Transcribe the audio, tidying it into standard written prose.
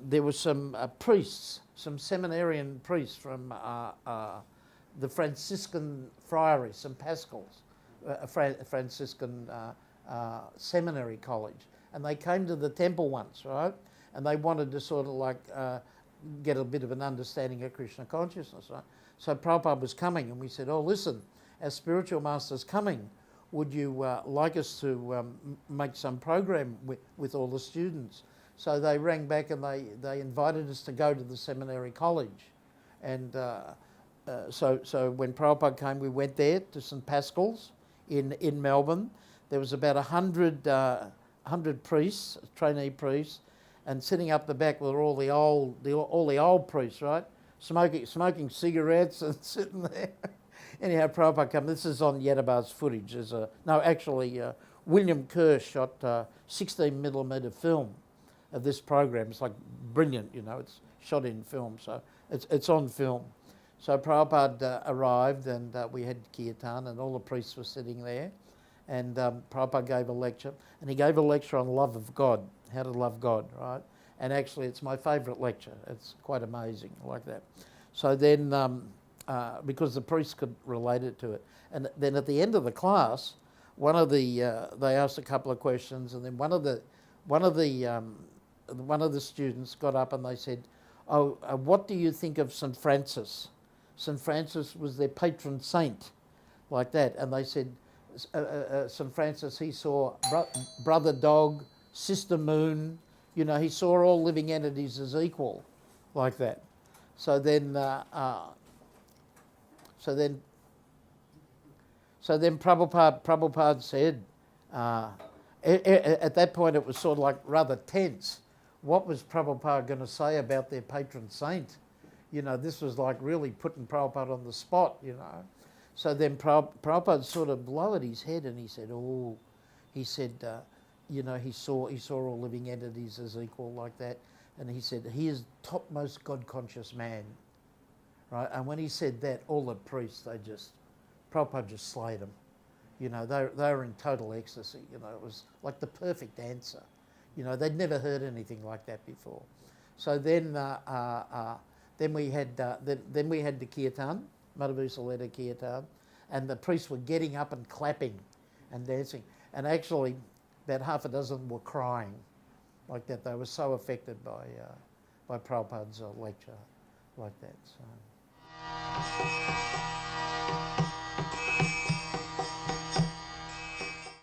there were some priests, some seminarian priests from the Franciscan Friary, St. Pascal's, Franciscan seminary college. And they came to the temple once, right? And they wanted to sort of like get a bit of an understanding of Krishna consciousness, right? So Prabhupada was coming and we said, oh, listen, our spiritual master's coming. Would you like us to make some program with all the students? So they rang back and they invited us to go to the seminary college. And so when Prabhupada came, we went there to St. Pascal's in Melbourne. There was about 100 priests, trainee priests, and sitting up the back were all the old priests, right? Smoking cigarettes and sitting there. Anyhow, Prabhupada came. This is on Yadabar's footage. William Kerr shot 16mm film of this program. It's like brilliant, you know. It's shot in film, so it's on film. So Prabhupada arrived and we had kirtan and all the priests were sitting there. And Prabhupada gave a lecture. And he gave a lecture on love of God, how to love God, right? And actually it's my favourite lecture. It's quite amazing, like that. So then, because the priests could relate it to it. And then at the end of the class, they asked a couple of questions, and then one of the students got up and they said, oh, what do you think of St. Francis? St. Francis was their patron saint, like that. And they said, St. Francis, he saw brother dog, sister moon, you know, he saw all living entities as equal, like that. So then Prabhupada said, at that point it was sort of like rather tense. What was Prabhupada going to say about their patron saint? You know, this was like really putting Prabhupada on the spot, you know. So then Prabhupada sort of lowered his head and he said, you know, he saw all living entities as equal, like that. And he said, he is topmost God-conscious man, right? And when he said that, all the priests, Prabhupada just slayed them. You know, they were in total ecstasy. You know, it was like the perfect answer. You know, they'd never heard anything like that before. So then we had the kirtan, Madhavisa led a kirtan, and the priests were getting up and clapping and dancing. And actually, about half a dozen were crying, like that. They were so affected by Prabhupada's lecture, like that. So.